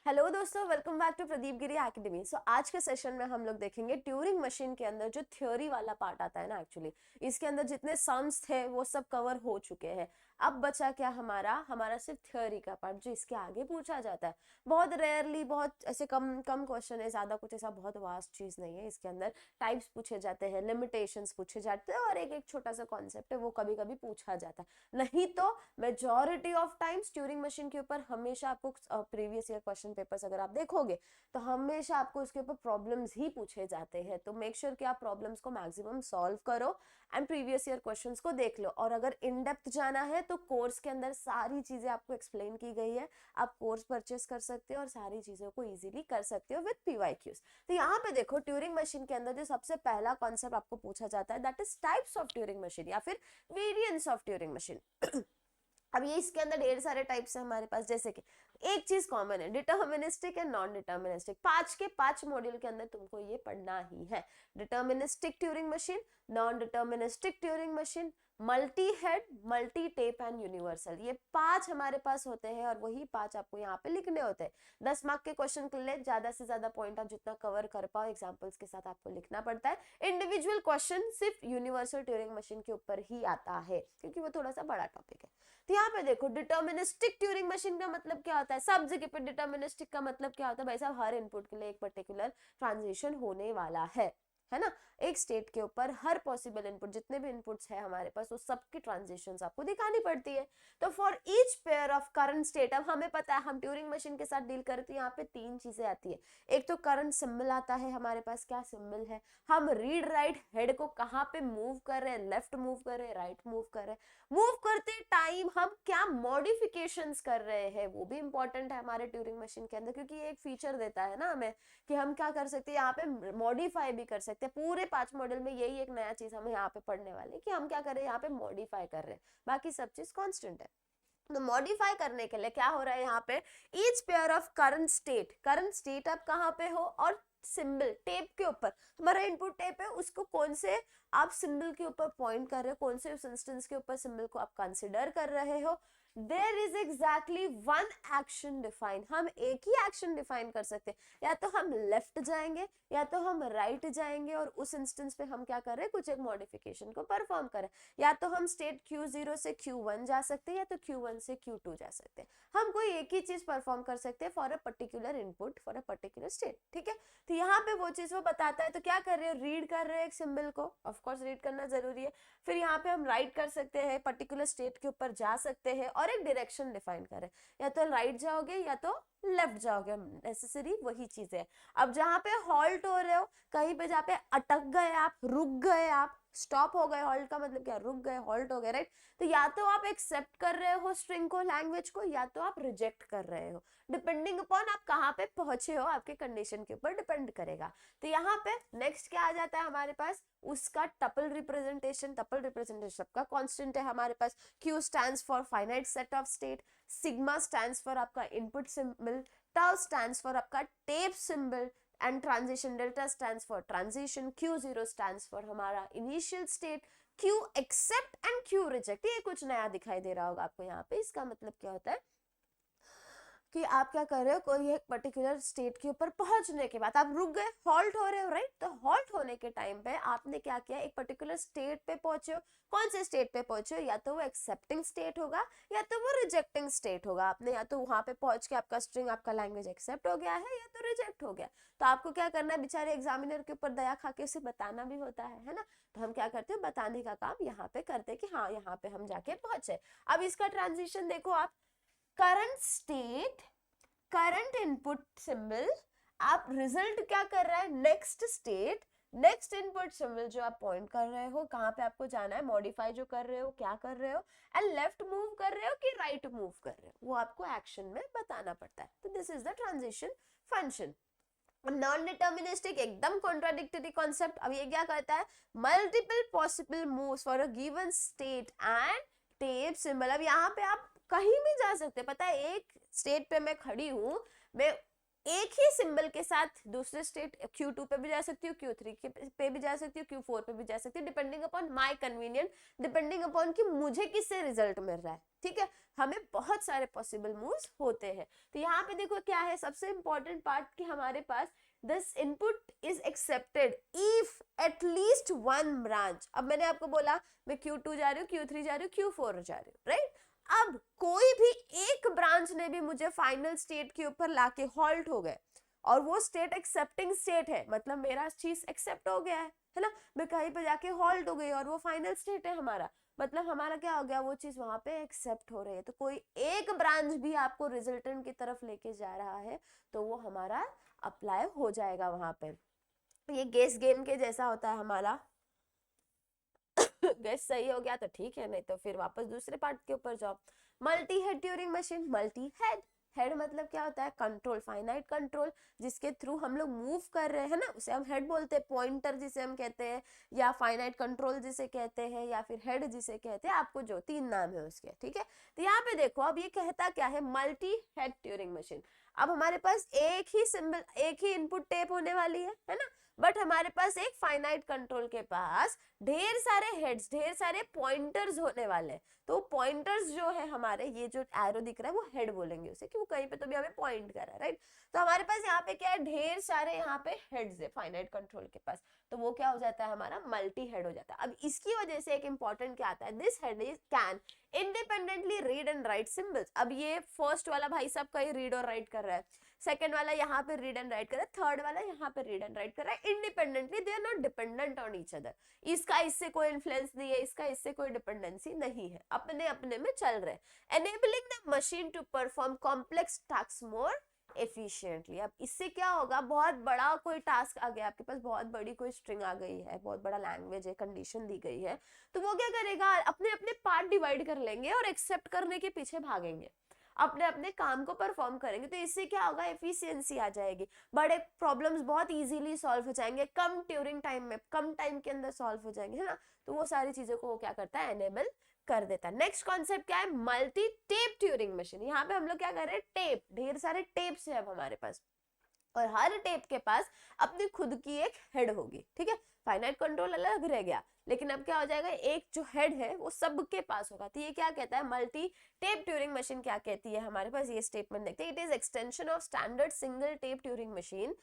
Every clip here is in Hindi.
हेलो दोस्तों, welcome back to Pradeep Giri academy. आज के सेशन में हम लोग देखेंगे ट्यूरिंग मशीन के अंदर जो थ्योरी वाला पार्ट आता है ना, एक्चुअली इसके अंदर जितने सम्स थे वो सब कवर हो चुके हैं। अब बचा क्या हमारा हमारा सिर्फ थ्योरी का पार्ट जो इसके आगे पूछा जाता है। बहुत रेयरली, बहुत ऐसे कम कम क्वेश्चन है, ज्यादा कुछ ऐसा बहुत वास्ट चीज नहीं है। इसके अंदर टाइप्स पूछे जाते हैं, लिमिटेशंस पूछे जाते हैं और एक एक छोटा सा कॉन्सेप्ट है वो कभी कभी पूछा जाता है। नहीं तो majority of times Turing machine के ऊपर हमेशा आपको प्रीवियस ईयर क्वेश्चन पेपर्स अगर आप देखोगे तो हमेशा आपको उसके ऊपर प्रॉब्लम्स ही पूछे जाते हैं। तो मेक श्योर कि आप प्रॉब्लम्स को मैक्सिमम सॉल्व करो एंड प्रीवियस ईयर क्वेश्चंस को देख लो। और अगर इन डेप्थ जाना है तो कोर्स के अंदर सारी चीजें आपको एक्सप्लेन की गई है। आप कोर्स परचेस कर सकते हो और सारी चीजों को इजीली कर सकते हो विद पीवाईक्यूज। तो यहाँ पे देखो, ट्यूरिंग मशीन के अंदर जो सबसे पहला कॉन्सेप्ट आपको पूछा जाता है that is types of Turing machine या फिर वेरिएंट्स ऑफ ट्यूरिंग मशीन। अब ये इसके अंदर ढेर सारे टाइप्स हैं हमारे पास, जैसे कि एक चीज कॉमन है, डिटर्मिनिस्टिक एंड नॉन डिटर्मिनिस्टिक। 5 के 5 मॉड्यूल के अंदर तुमको ये पढ़ना ही है। Deterministic Turing machine, non deterministic Turing machine, multi head, multi tape and universal. ये 5 हमारे पास होते हैं और वही 5 आपको यहाँ पे लिखने होते हैं। 10 मार्क के क्वेश्चन के लिए ज्यादा से ज्यादा पॉइंट आप जितना कवर कर पाओ एग्जाम्पल्स के साथ आपको लिखना पड़ता है। इंडिविजुअल क्वेश्चन सिर्फ यूनिवर्सल ट्यूरिंग मशीन के ऊपर ही आता है क्योंकि वो थोड़ा सा बड़ा टॉपिक है। तो यहाँ पे देखो, डिटर्मिनिस्टिक ट्यूरिंग मशीन का मतलब क्या होता है। सब जगह पे डिटर्मिनिस्टिक का मतलब क्या होता है भाई साहब, हर इनपुट के लिए एक पर्टिकुलर ट्रांजिशन होने वाला है ना। एक स्टेट के ऊपर हर पॉसिबल इनपुट, जितने भी इनपुट्स है हमारे पास, वो सबकी ट्रांजिशंस आपको दिखानी पड़ती है। तो for each pair of current state, अब हमें पता है हम ट्यूरिंग मशीन के साथ डील करते हैं, यहाँ पे 3 चीजें आती है। एक तो करंट सिंबल आता है हमारे पास, क्या सिंबल है, हम रीड राइट हेड को कहाँ पे मूव कर रहे हैं, लेफ्ट मूव कर रहे हैं, राइट मूव कर रहे हैं, मूव करते टाइम हम क्या मॉडिफिकेशंस कर रहे हैं, वो भी इंपॉर्टेंट है हमारे ट्यूरिंग मशीन के अंदर क्योंकि ये एक फीचर देता है ना हमें कि हम क्या कर सकते हैं, यहाँ पे मॉडिफाई भी कर सकते हैं। पूरे 5 मॉडल में यही एक नया चीज हमें यहाँ पे पढ़ने वाले कि हम क्या कर रहे हैं, यहाँ पे मॉडिफाई कर रहे हैं, बाकी सब चीज कांस्टेंट है। तो मॉडिफाई करने के लिए क्या हो रहा है यहाँ पे, each pair of current state आप कहाँ पे हो और सिंबल टेप के ऊपर, हमारा इनपुट टेप है, उसको कौन से आप सिंबल के ऊपर पॉइंट कर रहे हो, कौन से उस इंस्टेंस के ऊपर सिंबल को आप कंसिडर कर रहे हो। There is exactly one action define, हम एक ही एक्शन डिफाइन कर सकते हैं, या तो हम लेफ्ट जाएंगे या तो हम राइट जाएंगे और उस इंस्टेंस पे हम क्या कर रहे हैं, कुछ एक मॉडिफिकेशन को परफॉर्म करें। या तो हम स्टेट Q0 से Q1 जा सकते हैं या तो Q1 से Q2 जा सकते हैं। हम कोई एक ही चीज परफॉर्म कर सकते हैं for a particular input for a particular state, ठीक है। तो यहाँ पे वो चीज वो बताता है। तो क्या कर रहे हो, रीड कर रहे हो एक सिंबल को, ऑफ कोर्स रीड करना जरूरी है। फिर यहाँ पे हम राइट कर सकते हैं, पर्टिकुलर स्टेट के ऊपर जा सकते हैं और एक डायरेक्शन डिफाइन करें, या तो राइट जाओगे या तो लेफ्ट जाओगे, नेसेसरी वही चीज है। अब जहां पे हॉल्ट हो रहे हो, कहीं पे जहाँ पे अटक गए आप, रुक गए आप, स्टॉप हो गए, हॉल्ट का मतलब क्या, रुक गए, हॉल्ट हो गए, राइट। तो या तो आप एक्सेप्ट कर रहे हो स्ट्रिंग को, लैंग्वेज को, या तो आप रिजेक्ट कर रहे हो, डिपेंडिंग अपॉन आप कहाँ पे पहुंचे हो, आपके कंडीशन के ऊपर डिपेंड करेगा। तो यहाँ पे नेक्स्ट क्या आ जाता है हमारे पास, उसका टपल रिप्रेजेंटेशन। टपल रिप्रेजेंटेशन सबका कांस्टेंट है हमारे पास। Q stands for finite set of state, sigma stands for आपका input symbol, tau stands for आपका tape symbol and transition, delta stands for transition, Q0 stands for हमारा initial state, Q accept and Q reject. ये कुछ नया दिखाई दे रहा होगा आपको यहाँ पे। इसका मतलब क्या होता है कि आप क्या कर रहे हो, कोई एक पर्टिकुलर स्टेट के ऊपर पहुंचने के बाद आप रुक गए, हॉल्ट हो रहे हो, राइट। तो हॉल्ट होने के टाइम पे आपने क्या किया, एक पर्टिकुलर स्टेट पे पहुंचे हो। कौन से स्टेट पे पहुंचे हो, या तो वो एक्सेप्टिंग स्टेट होगा या तो वो रिजेक्टिंग स्टेट होगा। आपने या तो वहां पे पहुंच के आपका स्ट्रिंग, आपका लैंग्वेज एक्सेप्ट हो गया है या तो रिजेक्ट हो गया। तो आपको क्या करना है, बेचारे एग्जामिनर के ऊपर दया खा के उसे बताना भी होता है ना। तो हम क्या करते हैं, बताने का काम यहाँ पे करते हैं कि हाँ यहाँ पे हम जाके पहुंचे। अब इसका ट्रांजिशन देखो आप, current state, current input symbol, आप रिजल्ट क्या कर रहा है, next state, next input symbol जो आप पॉइंट कर रहे हो, कहां पे आपको जाना है, मॉडिफाई जो कर रहे हो, क्या कर रहे हो, एंड लेफ्ट मूव कर रहे हो कि राइट मूव कर रहे हो, वो आपको एक्शन में बताना पड़ता है। तो this is the transition function. Non deterministic एकदम कॉन्ट्राडिक्टरी कॉन्सेप्ट। अब ये क्या करता है, multiple possible moves for a given state and tape symbol. अब यहाँ पे आप कहीं भी जा सकते हैं, पता है, एक स्टेट पे मैं खड़ी हूं, मैं एक ही सिंबल के साथ दूसरे स्टेट Q2 पे भी जा सकती हूँ, Q3 पे भी जा सकती हूँ, Q4 पे भी जा सकती हूँ, depending upon my convenient, depending upon कि मुझे किससे रिजल्ट मिल रहा है, ठीक है। हमें बहुत सारे पॉसिबल मूव्स होते हैं। तो यहाँ पे देखो क्या है सबसे इंपॉर्टेंट पार्ट कि हमारे पास this input is accepted if at least one branch. अब मैंने आपको बोला मैं Q2 जा रही हूँ, Q3 जा रही हूँ, Q4 जा रही हूँ, राइट। अब कोई भी एक ब्रांच ने भी मुझे फाइनल स्टेट के ऊपर लाके हॉल्ट हो गए और वो स्टेट एक्सेप्टिंग स्टेट है, मतलब मेरा चीज एक्सेप्ट हो गया है ना, मैं कहीं पे जाके हॉल्ट हो गई और वो फाइनल स्टेट है हमारा, मतलब हमारा क्या हो गया, वो चीज वहां पे एक्सेप्ट हो रही है। तो कोई एक ब्रांच भी आपको रिजल्टेंट की तरफ लेके जा रहा है तो वो हमारा अप्लाई हो जाएगा वहां पे। ये गेस गेम के जैसा होता है हमारा। गेस सही हो गया तो ठीक है, नहीं तो फिर वापस दूसरे पार्ट के ऊपर जाओ। Multi head Turing machine, multi head, head मतलब क्या होता है, कंट्रोल, फाइनाइट कंट्रोल, जिसके थ्रू हम लोग मूव कर रहे हैं ना, उसे हम हेड बोलते हैं, पॉइंटर जिसे हम कहते हैं, या फाइनाइट कंट्रोल जिसे कहते हैं, या फिर हेड जिसे कहते हैं, आपको जो 3 नाम है उसके, ठीक है। तो यहाँ पे देखो अब ये कहता क्या है, मल्टी हेड ट्यूरिंग मशीन। अब हमारे पास एक ही सिंबल, एक ही इनपुट टेप होने वाली है ना, बट हमारे पास एक फाइनाइट कंट्रोल के पास ढेर सारे हेड्स, ढेर सारे पॉइंटर्स होने वाले हैं। तो पॉइंटर्स जो है हमारे, ये जो एरो दिख रहा है वो हेड बोलेंगे उसे, कि वो कहीं पे तो भी हमें पॉइंट कर रहा है, राइट। तो हमारे पास यहाँ पे क्या है, ढेर सारे यहाँ पे हेड्स है फाइनाइट कंट्रोल के पास, तो वो क्या हो जाता है हमारा मल्टी हेड हो जाता है। अब इसकी वजह से एक इंपॉर्टेंट क्या आता है, this head is can independently read and right symbols. अब ये फर्स्ट वाला भाई साहब कहीं रीड और राइट कर रहा है, सेकंड वाला यहाँ पे रीड एंड राइट कर रहा है, थर्ड वाला यहाँ पे रीड एंड राइट कर रहा है, independently, they are not dependent on each other. इसका इससे कोई इन्फ्लुएंस नहीं है, इसका इससे कोई डिपेंडेंसी नहीं है, अपने अपने में चल रहे हैं, enabling the machine to perform complex task more efficiently. अब इससे क्या होगा, बहुत बड़ा कोई टास्क आ गया आपके पास, बहुत बड़ी कोई स्ट्रिंग आ गई है, बहुत बड़ा लैंग्वेज है, कंडीशन दी गई है, तो वो क्या करेगा, अपने अपने पार्ट डिवाइड कर लेंगे और एक्सेप्ट करने के पीछे भागेंगे, अपने अपने काम को परफॉर्म करेंगे। तो इससे क्या होगा, एफिशिएंसी आ जाएगी, बड़े प्रॉब्लम्स बहुत इजीली सॉल्व हो जाएंगे, कम ट्यूरिंग टाइम में, कम टाइम के अंदर सॉल्व हो जाएंगे, है ना। तो वो सारी चीजों को वो क्या करता है, एनेबल कर देता है। नेक्स्ट कॉन्सेप्ट क्या है, मल्टी टेप ट्यूरिंग मशीन। यहाँ पे हम लोग क्या कर रहे हैं, टेप, ढेर सारे टेप्स है अब हमारे पास, और हर टेप के पास अपनी खुद की एक हेड होगी, ठीक है। फाइनाइट कंट्रोल अलग रह गया, लेकिन अब क्या हो जाएगा, एक जो हेड है वो सबके पास होगा। तो ये क्या कहता है, मल्टी टेप ट्यूरिंग मशीन क्या कहती है हमारे पास, ये स्टेटमेंट देखते हैं, it is extension of standard single tape Turing machine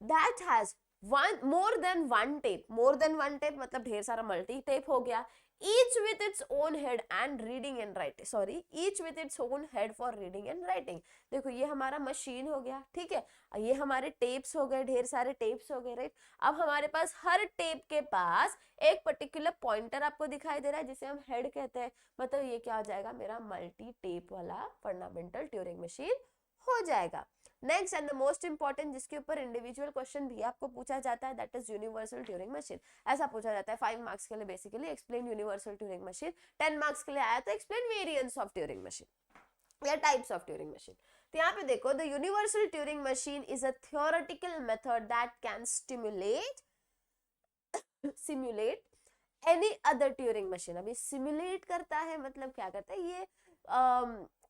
that has one more than one tape. More than one tape मतलब ढेर सारा मल्टी टेप हो गया, each with its own head and reading and writing, sorry, each with its own head for reading and writing। देखो ये हमारा मशीन हो गया, ठीक है, ये हमारे टेप्स हो गए, ढेर सारे टेप्स हो गए, राइट। अब हमारे पास हर टेप के पास एक पर्टिकुलर पॉइंटर आपको दिखाई दे रहा है जिसे हम हेड कहते हैं, मतलब ये क्या हो जाएगा, मेरा मल्टी टेप वाला फंडामेंटल ट्यूरिंग मशीन हो जाएगा। Next and the most important, जिसके ऊपर इंडिविजुअल क्वेश्चन भी आपको पूछा जाता है, that is universal Turing machine. ऐसा पूछा जाता है 5 मार्क्स के लिए, basically explain universal Turing machine. 10 marks के लिए आया तो explain variants of Turing machine या टाइप्स ऑफ ट्यूरिंग मशीन। तो यहाँ पे देखो, the universal Turing machine is a theoretical method that can simulate any other Turing machine. अभी सिमुलेट करता है मतलब क्या करता है, ये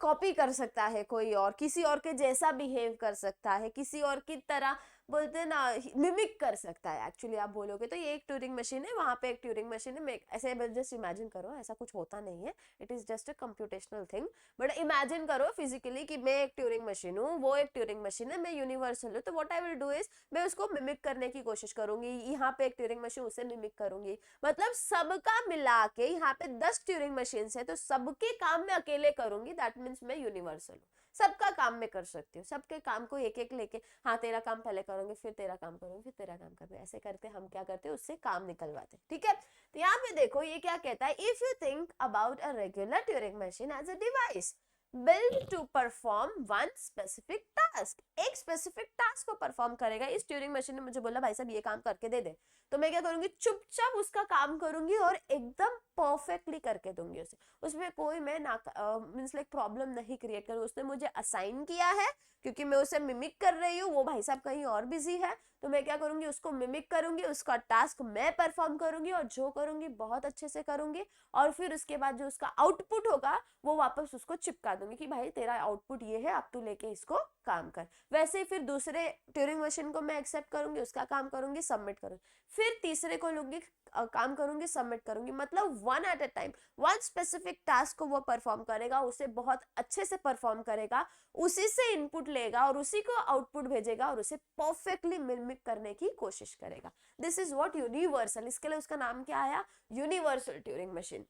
कॉपी कर सकता है, कोई और किसी और के जैसा बिहेव कर सकता है, किसी और की तरह बोलते हैं ना, मिमिक कर सकता है। एक्चुअली आप बोलोगे तो ये एक ट्यूरिंग मशीन है, वहां पे एक ट्यूरिंग मशीन है, ऐसे जस्ट इमेजिन करो, ऐसा कुछ होता नहीं है, it is just a computational thing, but imagine करो फिजिकली कि मैं एक ट्यूरिंग मशीन हूँ, वो एक ट्यूरिंग मशीन है, मैं यूनिवर्सल हूँ। तो what I will do is, मैं उसको मिमिक करने की कोशिश करूंगी, यहाँ पे एक ट्यूरिंग मशीन, उसे मिमिक करूंगी, मतलब सबका मिला के यहाँ पे 10 ट्यूरिंग मशीन है, तो सबके काम में अकेले करूंगी, दैट मीन्स मैं यूनिवर्सल हूँ, सबका काम में कर सकती हूँ, सबके काम को एक एक लेके, हाँ तेरा काम पहले करूंगी, फिर तेरा काम करूंगी, फिर तेरा काम करूंगी, ऐसे करते हम क्या करते हैं, उससे काम निकलवाते, ठीक है। तो यहाँ पे देखो ये क्या कहता है, if you think about a regular Turing machine as a device built to perform one specific task, एक स्पेसिफिक टास्क को परफॉर्म करेगा। इस ट्यूरिंग मशीन ने मुझे बोला भाई साहब ये काम करके दे दे, तो मैं क्या करूंगी, चुपचाप उसका काम करूंगी और एकदम परफेक्टली करके दूंगी उसे, उसमें कोई मैं ना मींस लाइक प्रॉब्लम नहीं क्रिएट करूँ। उसने मुझे असाइन किया है क्योंकि मैं उसे मिमिक कर रही हूँ, वो भाई साहब कहीं और बिजी है, तो मैं क्या करूंगी, उसको मिमिक करूंगी, उसका टास्क मैं परफॉर्म करूंगी और जो करूंगी बहुत अच्छे से करूंगी, और फिर उसके बाद जो उसका आउटपुट होगा वो वापस उसको चिपका दूंगी कि भाई तेरा आउटपुट ये है, अब तू लेके इसको काम कर। वैसे ही फिर दूसरे ट्यूरिंग मशीन को मैं एक्सेप्ट करूंगी, उसका काम करूंगी, सबमिट करूंगी, फिर तीसरे को लूंगी, काम करूंगी, सबमिट करूंगी, मतलब one at a time one specific task को वो परफॉर्म करेगा, उसे बहुत अच्छे से परफॉर्म करेगा, उसी से इनपुट लेगा और उसी को आउटपुट भेजेगा और उसे परफेक्टली मिमिक करने की कोशिश करेगा। दिस इज व्हाट यूनिवर्सल, इसके लिए उसका नाम क्या आया, यूनिवर्सल ट्यूरिंग मशीन।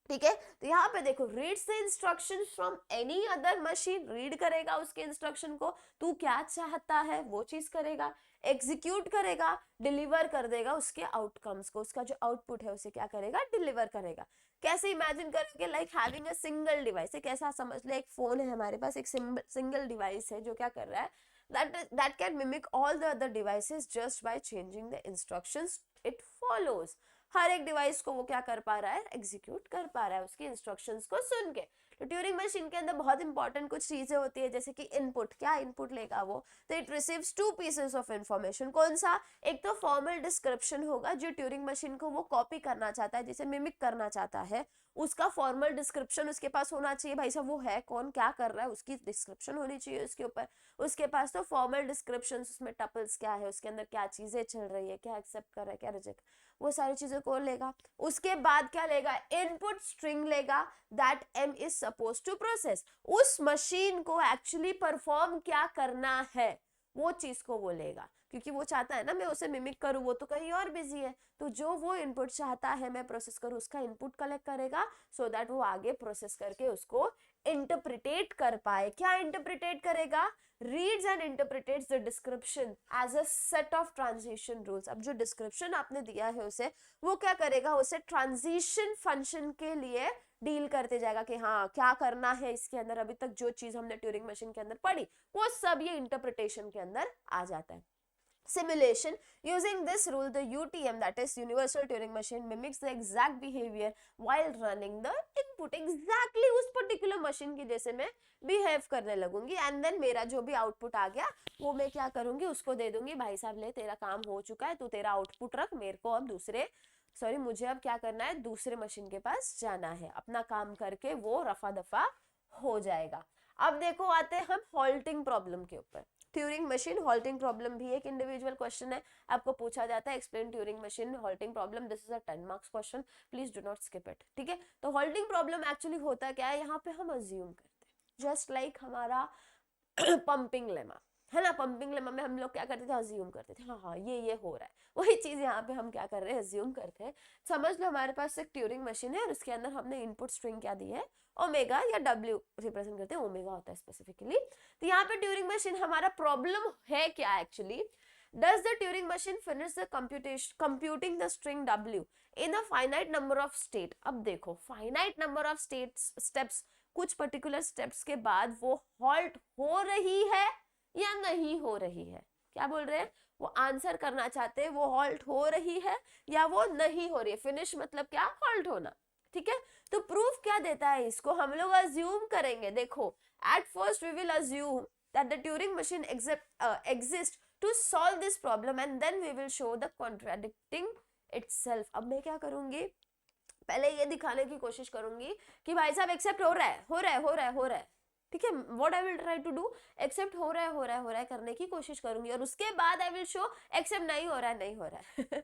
ठीक है, तो यहाँ पे देखो, reads the instruction from any other machine, read करेगा उसके इंस्ट्रक्शन को, तू क्या चाहता है वो चीज करेगा, एग्जीक्यूट करेगा, डिलीवर कर देगा उसके आउटकम्स को, उसका जो आउटपुट है उसे क्या करेगा, डिलीवर करेगा। कैसे इमेजिन करोगे, like having a single device, एक ऐसा समझ ले, एक फोन है हमारे पास, एक सिंगल डिवाइस है जो क्या कर रहा है, that can mimic all the other devices just by changing the instructions it follows। हर एक डिवाइस को वो क्या कर पा रहा है, एग्जीक्यूट कर पा रहा है उसकी इंस्ट्रक्शंस को सुन के। तो ट्यूरिंग मशीन के अंदर बहुत इंपॉर्टेंट कुछ चीजें होती है, जैसे कि इनपुट, क्या इनपुट लेगा वो, तो it receives two pieces of information. कौन सा, एक तो फॉर्मल डिस्क्रिप्शन होगा जो ट्यूरिंग मशीन को वो कॉपी करना चाहता है, जिसे मिमिक करना चाहता है, उसका फॉर्मल डिस्क्रिप्शन उसके पास होना चाहिए, भाई साहब वो है कौन, क्या कर रहा है, उसकी डिस्क्रिप्शन होनी चाहिए उसके ऊपर। उसके पास तो फॉर्मल डिस्क्रिप्शन, उसमें टपल्स क्या है, उसके अंदर क्या चीजें चल रही है, क्या एक्सेप्ट कर रहा है, क्या रिजेक्ट, वो सारी चीजों को लेगा। उसके बाद क्या लेगा, इनपुट स्ट्रिंग लेगा, that m is suppose to process, उस मशीन को एक्चुअली परफॉर्म क्या करना है वो चीज को वो लेगा, क्योंकि वो चाहता है ना मैं उसे मिमिक करूं, वो तो कहीं और बिजी है, तो जो वो इनपुट चाहता है मैं प्रोसेस करूं, उसका इनपुट कलेक्ट करेगा, सो दैट वो आगे प्रोसेस करके उसको इंटरप्रिटेट कर पाए। क्या इंटरप्रिटेट करेगा, reads and interprets the description as a set of transition rules। अब जो डिस्क्रिप्शन आपने दिया है उसे, वो क्या करेगा, उसे ट्रांजिशन फंक्शन के लिए डील करते जाएगा कि हाँ क्या करना है इसके अंदर, अभी तक जो चीज हमने ट्यूरिंग मशीन के अंदर पढ़ी वो सब ये इंटरप्रिटेशन के अंदर आ जाता है। Simulation, using this rule the UTM, that is universal Turing machine, mimics the exact behavior while running the input। exactly उस particular machine की जैसे मैं behave करने लगूंगी, and then मेरा जो भी output आ गया वो मैं क्या करूंगी, उसको दे दूंगी, भाई साहब ले तेरा काम हो चुका है, तू तेरा आउटपुट रख, मेरे को अब मुझे अब क्या करना है, दूसरे मशीन के पास जाना है, अपना काम करके वो रफा दफा हो जाएगा। अब देखो आते हैं हम हॉल्टिंग प्रॉब्लम के ऊपर। ट्यूरिंग मशीन हॉल्टिंग प्रॉब्लम भी एक इंडिविजुअल क्वेश्चन है, आपको पूछा जाता है explain Turing machine halting problem, this is a 10 marks question, please do not skip it. ठीक है, तो हॉल्टिंग प्रॉब्लम एक्चुअली होता क्या है, यहाँ पे हम अज्यूम करते हैं, जस्ट लाइक हमारा पंपिंग लेमा है ना, पंपिंग लेमा में हम लोग क्या करते थे, अज्यूम करते थे, हाँ हाँ ये हो रहा है, वही चीज यहाँ पे हम क्या कर रहे हैं, अज्यूम करते हैं। समझ लो हमारे पास एक ट्यूरिंग मशीन है और उसके अंदर हमने इनपुट स्ट्रिंग क्या दी है, ओमेगा या डब्ल्यू रिप्रेजेंट करते हैं, ओमेगा होता है स्पेसिफिकली। तो यहाँ पे ट्यूरिंग मशीन हमारा प्रॉब्लम है क्या actually, does the Turing machine finish the computing the string W in a finite number of state। अब देखो finite number of steps, कुछ पर्टिकुलर स्टेप्स के बाद वो हॉल्ट हो रही है या नहीं हो रही है, क्या बोल रहे हैं, वो आंसर करना चाहते हैं, वो हॉल्ट हो रही है या वो नहीं हो रही है, फिनिश मतलब क्या, हॉल्ट होना। ठीक है, तो प्रूफ क्या देता है इसको, हम लोग अज्यूम करेंगे, देखो at first we will assume that the Turing machine exist to solve this problem and then we will show the contradicting itself. अब मैं क्या करूंगी, पहले ये दिखाने की कोशिश करूंगी कि भाई साहब एक्सेप्ट हो रहा है, हो रहा है, हो रहा है, हो रहा है। ठीक है, what I will try to do, except हो रहा है, हो रहा है, हो रहा है करने की कोशिश करूंगी, और उसके बाद आई विल शो एक्सेप्ट नहीं हो रहा है, नहीं हो रहा है।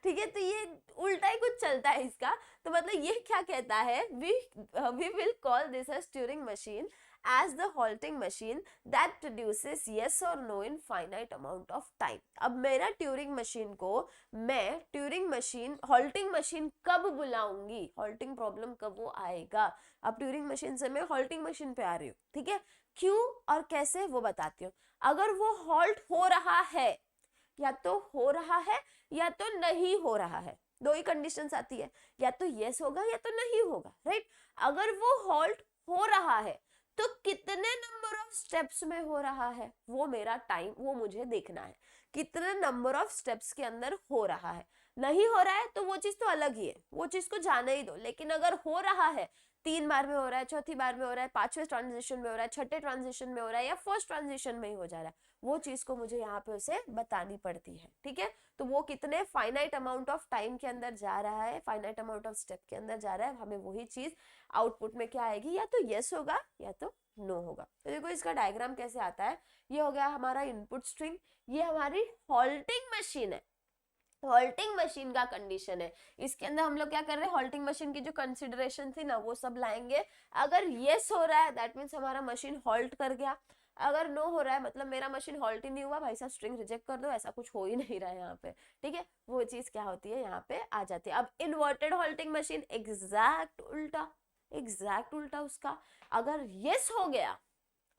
ठीक है, तो ये उल्टा ही कुछ चलता है इसका, तो मतलब ये क्या कहता है, we will call this as Turing machine as the halting machine that produces yes or no in finite amount of time। अब मेरा ट्यूरिंग मशीन को मैं ट्यूरिंग मशीन हॉल्टिंग मशीन कब बुलाऊंगी, हॉल्टिंग प्रॉब्लम कब वो आएगा, अब ट्यूरिंग मशीन से मैं हॉल्टिंग मशीन पे आ रही हूँ। ठीक है, क्यों और कैसे वो बताती हूँ। अगर वो हॉल्ट हो रहा है, या तो हो रहा है या तो नहीं हो रहा है, दो ही कंडीशंस आती है, या तो यस होगा या तो नहीं होगा, राइट। अगर वो हॉल्ट हो रहा है तो कितने नंबर ऑफ स्टेप्स में हो रहा है, वो मेरा टाइम, वो मुझे देखना है, कितने नंबर ऑफ स्टेप्स के अंदर हो रहा है। नहीं हो रहा है तो वो चीज तो अलग ही है, वो चीज को जाने ही दो, लेकिन अगर हो रहा है 3 बार में हो रहा है, चौथी बार में हो रहा है, 5वें ट्रांजिशन में हो रहा है, छठे ट्रांजिशन में हो रहा है, या फर्स्ट ट्रांजिशन में ही हो जा रहा है, वो चीज को मुझे यहाँ पे उसे बतानी पड़ती है, ठीक है। तो वो कितने फाइनाइट अमाउंट ऑफ टाइम के अंदर जा रहा है, फाइनाइट अमाउंट ऑफ स्टेप के अंदर जा रहा है, हमें वही चीज आउटपुट में क्या आएगी, या तो यस होगा या तो नो होगा। तो देखो इसका डायग्राम कैसे आता है, ये हो गया हमारा इनपुट स्ट्रिंग, ये हमारी हॉल्टिंग मशीन है, हॉल्टिंग मशीन का कंडीशन है। इसके अंदर हम लोग क्या कर रहे हैं, हॉल्टिंग मशीन की जो कंसिडरेशन थी ना वो सब लाएंगे। अगर यस हो रहा है दैट मीन्स हमारा मशीन हॉल्ट कर गया, अगर नो हो रहा है मतलब मेरा मशीन हॉल्ट ही नहीं हुआ, भाई साहब स्ट्रिंग रिजेक्ट कर दो, ऐसा कुछ हो ही नहीं रहा है यहाँ पे, ठीक है। वो चीज क्या होती है यहाँ पे आ जाती है। अब इन्वर्टेड हॉल्टिंग मशीन एग्जैक्ट उल्टा, एग्जैक्ट उल्टा उसका, अगर यस हो गया,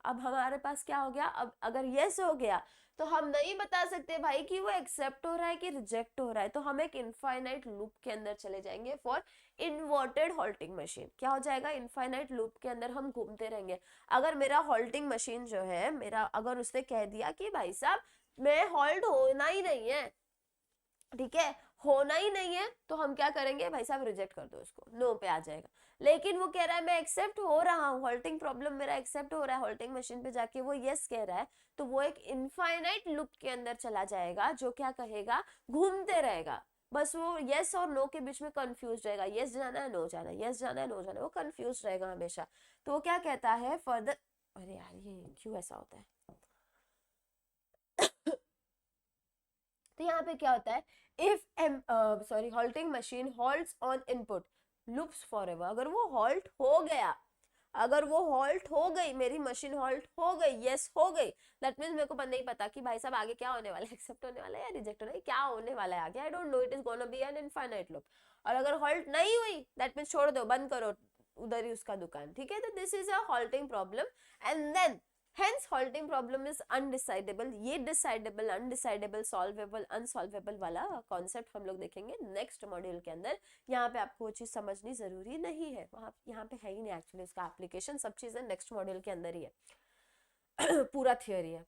अब हमारे पास क्या हो गया, अब अगर यस हो गया तो हम नहीं बता सकते भाई कि वो एक्सेप्ट हो रहा है कि रिजेक्ट हो रहा है, तो हम एक इनफाइनाइट लूप के अंदर चले जाएंगे फॉर इन्वर्टेड हॉल्टिंग मशीन। क्या हो जाएगा, इनफाइनाइट लूप के अंदर हम घूमते रहेंगे। अगर मेरा हॉल्टिंग मशीन जो है मेरा, अगर उसने कह दिया कि भाई साहब मैं हॉल्ट होना ही नहीं है, ठीक है, होना ही नहीं है, तो हम क्या करेंगे, भाई साहब रिजेक्ट कर दो उसको, नो पे आ जाएगा। लेकिन वो कह रहा है मैं एक्सेप्ट हो रहा हूँ, हॉल्टिंग प्रॉब्लम मेरा एक्सेप्ट हो रहा है, हॉल्टिंग मशीन पे जाके वो यस कह रहा है, तो वो एक इनफाइनाइट लूप के अंदर चला जाएगा, जो क्या कहेगा, घूमते रहेगा, बस वो यस और नो के बीच में कंफ्यूज रहेगा, यस जाना है नो जाना है, यस जाना है नो जाना है, वो कंफ्यूज रहेगा हमेशा। तो वो क्या कहता है फर्दर, अरे यार ये क्यों ऐसा होता है तो यहाँ पे क्या होता है, if sorry halting machine halts on input loops forever, अगर वो हॉल्ट हो गया, अगर वो हॉल्ट हो गई, मेरी मशीन हॉल्ट हो गई, यस हो गई, दैट मींस मेरे को नहीं पता कि भाई साहब आगे क्या होने वाला है, एक्सेप्ट होने वाला है या रिजेक्ट होने वाला है, क्या होने वाला है आगे, I don't know, it is gonna be an infinite loop. और अगर हॉल्ट नहीं हुई दैट मींस छोड़ दो, बंद करो उधर ही उसका दुकान, ठीक है। तो this is a halting problem and then Hence halting problem is undecidable। ये डिसाइडेबल, अनडिसाइडेबल, सॉल्वेबल, अनसॉल्वेबल वाला कॉन्सेप्ट हम लोग देखेंगे नेक्स्ट मॉड्यूल के अंदर। यहाँ पे आपको वो चीज समझनी जरूरी नहीं है, वहाँ यहाँ पे है ही नहीं एक्चुअली, इसका एप्लीकेशन सब चीजें नेक्स्ट मॉड्यूल के अंदर ही है पूरा थियोरी है।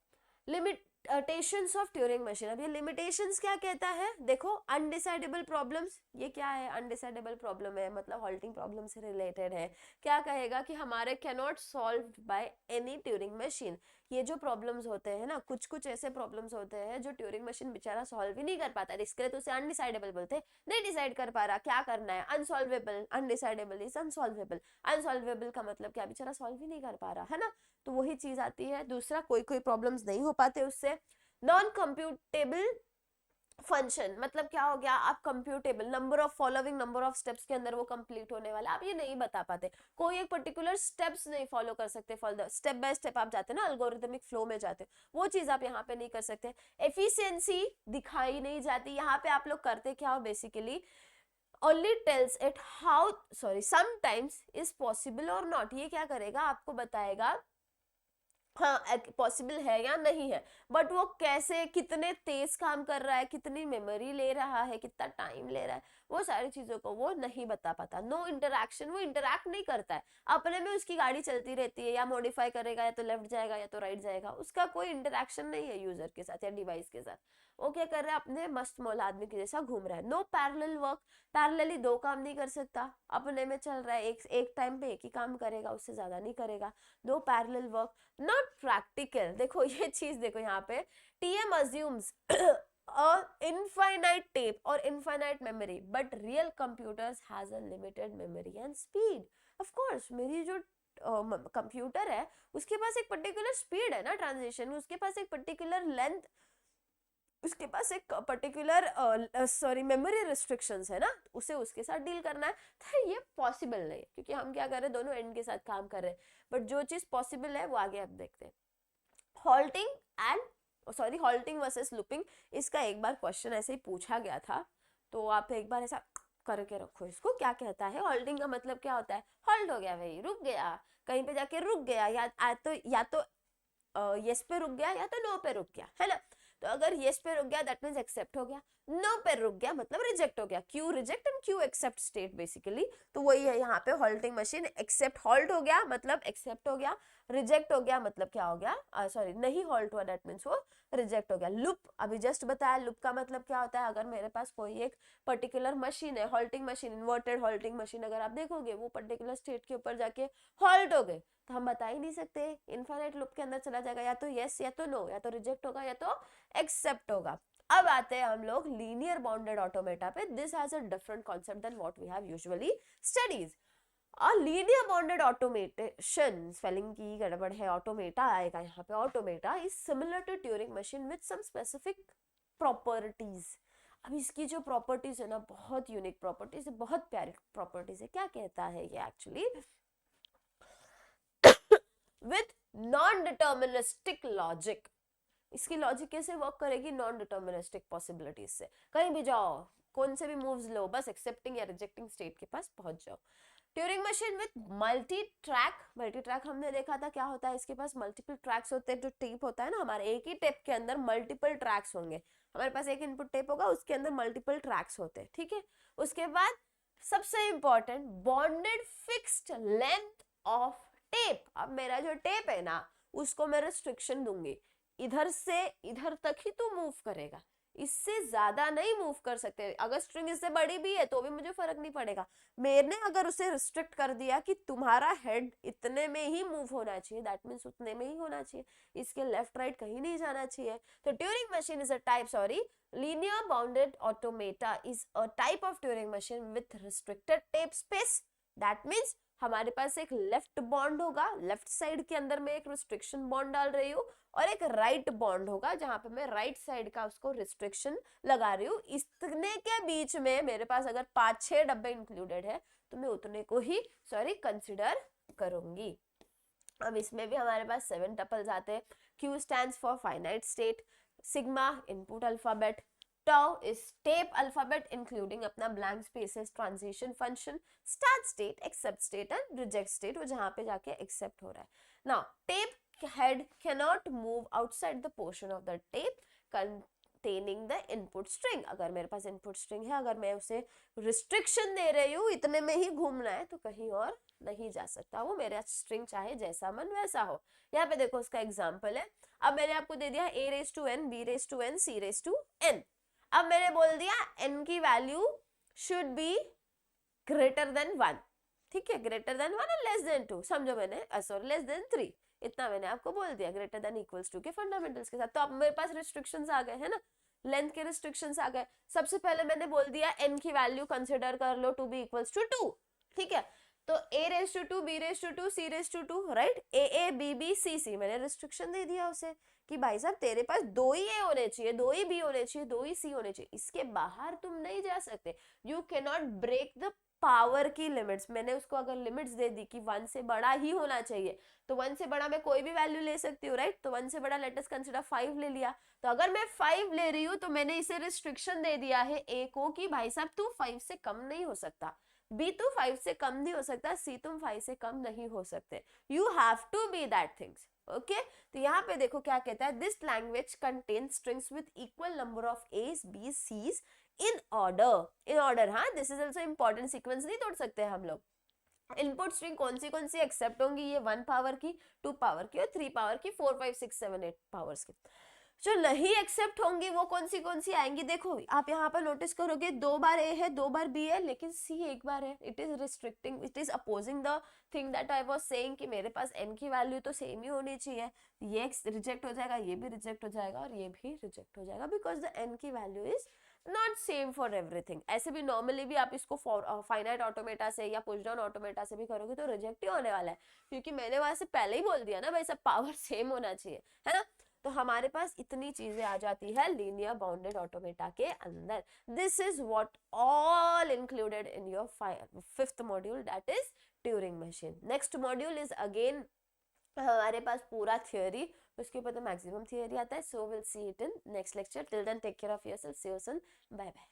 लिमिटेशंस ऑफ ट्यूरिंग मशीन, अब ये लिमिटेशंस क्या कहता है, देखो अनडिसाइडेबल प्रॉब्लम्स, ये क्या है, अनडिसाइडेबल प्रॉब्लम है मतलब हॉल्टिंग प्रॉब्लम से रिलेटेड है। क्या कहेगा कि हमारे can not solve by any Turing machine. ये जो प्रॉब्लम्स होते हैं ना, कुछ कुछ ऐसे प्रॉब्लम्स होते हैं जो ट्यूरिंग मशीन बेचारा सॉल्व ही नहीं कर पाता, इसके लिए तो उसे अनडिसाइडेबल बोलते हैं, नहीं डिसाइड कर पा रहा क्या करना है, unsolvable, undecidable is unsolvable, unsolvable का मतलब क्या, बेचारा सॉल्व ही नहीं कर पा रहा है ना, तो वही चीज आती है। दूसरा कोई कोई प्रॉब्लम्स नहीं हो पाते उससे। नॉन कंप्यूटेबल फंक्शन मतलब क्या हो गया, आप computable number of following number of steps के अंदर वो कंप्लीट होने वाला, आप ये नहीं बता पाते, कोई एक पर्टिकुलर स्टेप्स नहीं फॉलो कर सकते, स्टेप बाय स्टेप आप जाते ना, अल्गोरिथमिक फ्लो में जाते, वो चीज आप यहाँ पे नहीं कर सकते। एफिशिएंसी दिखाई नहीं जाती, यहाँ पे आप लोग करते क्या हो basically, only tells it how sorry sometimes is possible or not, ये क्या करेगा, आपको बताएगा हाँ पॉसिबल है या नहीं है, बट वो कैसे, कितने तेज काम कर रहा है, कितनी मेमोरी ले रहा है, कितना टाइम ले रहा है, वो सारी चीजों को वो नहीं बता पाता। नो इंटरैक्शन, वो इंटरैक्ट नहीं करता है, अपने में उसकी गाड़ी चलती रहती है, या मॉडिफाई करेगा या तो लेफ्ट जाएगा या तो राइट जाएगा, उसका कोई इंटरैक्शन नहीं है यूजर के साथ या डिवाइस के साथ, वो क्या कर रहा है, अपने मस्त मौल आदमी के जैसा घूम रहा है। नो पैरेलल वर्क, पैरेलली दो काम नहीं कर सकता, अपने में चल रहा है, एक टाइम पे एक ही काम करेगा, उससे ज्यादा नहीं करेगा। No parallel work, not practical, देखो ये चीज देखो यहाँ पे, TM assumes infinite tape or infinite memory but real computers has a limited memory and speed। of course मेरी जो कंप्यूटर है उसके पास एक पर्टिकुलर स्पीड है ना ट्रांजिशन, उसके पास एक पर्टिकुलर लेंथ, उसके पास एक पर्टिकुलर सॉरी मेमोरी रिस्ट्रिक्शंस है ना, उसे उसके साथ डील करना है, तो ये पॉसिबल नहीं है क्योंकि हम क्या कर रहे हैं, दोनों एंड के साथ काम कर रहे हैं। बट जो चीज पॉसिबल है वो आगे आप देखते हैं। Halting and sorry halting versus looping, इसका एक बार क्वेश्चन ऐसे ही पूछा गया था, तो आप एक बार ऐसा करके रखो इसको, क्या कहता है हॉल्टिंग का मतलब क्या होता है, हॉल्ट हो गया भाई, रुक गया, कहीं पे जाके रुक गया, या तो यस पे रुक गया या तो नो पे रुक गया, है ना। तो अगर यस पे रुक गया दैट मींस एक्सेप्ट हो गया, नो पे रुक गया मतलब रिजेक्ट हो गया, q reject and q accept state basically. तो वही है यहाँ पे हॉल्टिंग मशीन, एक्सेप्ट हॉल्ट हो गया मतलब एक्सेप्ट हो गया, रिजेक्ट हो गया मतलब क्या हो गया, सॉरी नहीं हॉल्ट हुआ, दैट मीन्स वो रिजेक्ट हो गया। लूप अभी जस्ट बताया, लूप का मतलब क्या होता है, अगर मेरे पास कोई एक पर्टिकुलर मशीन है, halting machine, inverted halting machine, अगर आप देखोगे वो पर्टिकुलर स्टेट के ऊपर जाके हॉल्ट हो गए, तो हम बता ही नहीं सकते, इनफाइनाइट लूप के अंदर चला जाएगा, या तो यस या तो नो, या तो रिजेक्ट होगा या तो एक्सेप्ट होगा। अब आते हैं हम लोग लीनियर बाउंडेड ऑटोमेटा पे। This has a different concept then what we have usually studies. और लीनियर बाउंडेड ऑटोमेशन, स्पेलिंग की गड़बड़ है, ऑटोमेटा आएगा यहाँ पे, automata is similar to Turing machine with some specific properties. अब इसकी जो प्रॉपर्टीज है ना, बहुत यूनिक प्रॉपर्टीज है, बहुत प्यारी प्रॉपर्टीज है। क्या कहता है ये actually, with non deterministic logic. इसकी लॉजिक कैसे वर्क करेगी, नॉन डिटर्मिनिस्टिक पॉसिबिलिटीज से। कहीं भी जाओ, कौन से भी मूव्स लो, बस एक्सेप्टिंग या रिजेक्टिंग स्टेट के पास पहुंच जाओ। Turing machine with multi track हमने देखा था क्या होता है, इसके पास मल्टीपल ट्रैक्स होते हैं। जो टेप होता है ना हमारे, एक ही टेप के अंदर मल्टीपल ट्रैक्स होंगे। हमारे पास एक इनपुट टेप होगा, उसके अंदर मल्टीपल ट्रैक्स होते हैं, ठीक है। उसके बाद सबसे important, bonded fixed length of tape. अब मेरा जो टेप है ना, उसको मैं रिस्ट्रिक्शन दूंगी, इधर से इधर तक ही तू मूव करेगा, इससे ज्यादा नहीं मूव कर सकते। अगर स्ट्रिंग इससे बड़ी भी है तो भी मुझे फर्क नहीं पड़ेगा। मैंने अगर उसे रिस्ट्रिक्ट कर दिया कि तुम्हारा हेड इतने में ही मूव होना चाहिए, दैट मीन्स उतने में ही होना चाहिए, इसके लेफ्ट राइट कहीं नहीं जाना चाहिए। तो Turing machine is a type, sorry, linear bounded automata is a type of Turing machine with restricted tape space. That means हमारे पास एक लेफ्ट बॉन्ड होगा, लेफ्ट साइड के अंदर मैं एक रिस्ट्रिक्शन बॉन्ड डाल रही हूँ, और एक राइट बॉन्ड होगा जहां पे मैं राइट साइड का उसको रिस्ट्रिक्शन लगा रही हूँ। इतने के बीच में मेरे पास अगर 5-6 डब्बे इंक्लूडेड है तो मैं उतने को ही कंसिडर करूंगी। अब इसमें भी हमारे पास 7 टपल्स आते हैं। Q stands for finite state, sigma input alphabet, tau is tape alphabet including अपना blank spaces, transition function, start state, accept state and reject state, वो जहाँ पे जाके accept हो रहा है। Now tape head cannot move outside the portion of the tape containing the input string। अगर मेरे पास input string है, अगर मैं उसे restriction दे रही हूँ इतने में ही घूमना है, तो कहीं और नहीं जा सकता, वो मेरा स्ट्रिंग चाहे जैसा मन वैसा हो। यहाँ पे देखो उसका एग्जाम्पल है। अब मैंने आपको दे दिया a raised to n, b raised to n, c raised to n। अब मैंने बोल दिया n की value should be greater than 1, ठीक है, ग्रेटर देन 1 और लेस देन 2, समझो मैंने, सॉरी लेस देन 3, इतना मैंने आपको बोल दिया ग्रेटर देन इक्वल्स टू के फंडामेंटल्स के साथ। तो अब मेरे पास रिस्ट्रिक्शंस आ गए है ना, लेंथ के रिस्ट्रिक्शंस आ गए। सबसे पहले मैंने बोल दिया n की वैल्यू कंसिडर कर लो टू बी इक्वल्स टू 2, ठीक है। तो a raise to 2, b raise to 2, c raise to 2, right, a b b c c, मैंने रिस्ट्रिक्शन दे दिया उसे कि भाई साहब तेरे पास 2 ही a होने चाहिए, 2 ही b होने चाहिए, 2 ही c होने चाहिए, इसके बाहर तुम नहीं जा सकते। You can not break the power की लिमिट्स। मैंने उसको अगर लिमिट्स दे दी कि 1 से बड़ा ही होना चाहिए, तो 1 से बड़ा मैं कोई भी वैल्यू ले सकती हूँ, राइट। तो 1 से बड़ा लेट अस कंसीडर 5 ले लिया। तो अगर मैं 5 ले रही हूँ तो मैंने इसे रिस्ट्रिक्शन दे दिया है a को कि भाई साहब तू 5 से कम नहीं हो सकता, b तो 5 से कम नहीं हो सकता, c तुम 5 से कम नहीं हो सकते। You have to be that things, okay. तो यहाँ पे देखो क्या कहता है, this language contain strings with equal number of as B Cs in order, हाँ, this is also important, sequence नहीं तोड़ सकते हम लोग। इनपुट स्ट्रिंग कौन सी एक्सेप्ट होंगी, ये 1 पावर की, 2 पावर की और 3 पावर की, 4 5 6 7 8 पावर्स की। जो नहीं एक्सेप्ट होंगी वो कौन सी आएंगी, देखो आप यहाँ पर नोटिस करोगे 2 बार ए है, 2 बार बी है, लेकिन सी एक बार है। It is restricting, it is opposing the thing that I was saying कि मेरे पास एन की वैल्यू तो सेम ही होनी चाहिए। ये रिजेक्ट हो जाएगा, ये भी रिजेक्ट हो जाएगा और ये भी रिजेक्ट हो जाएगा, बिकॉज द एन की value is not same for everything. ऐसे भी नॉर्मली भी आप इसको फाइनाइट ऑटोमेटा से या पुश डाउन ऑटोमेटा से भी करोगे तो रिजेक्ट ही होने वाला है, क्योंकि मैंने वहां से पहले ही बोल दिया ना भाई सब पावर सेम होना चाहिए, है ना। तो हमारे पास इतनी चीजें आ जाती है लीनियर बाउंडेड ऑटोमेटा के अंदर। This is what all included in your 5th module, that is Turing machine. Next module is again हमारे पास पूरा थियोरी, उसके ऊपर तो मैक्सिमम थियोरी आता है। So will see it in next lecture. Till then take care of yourself, see you soon, bye bye.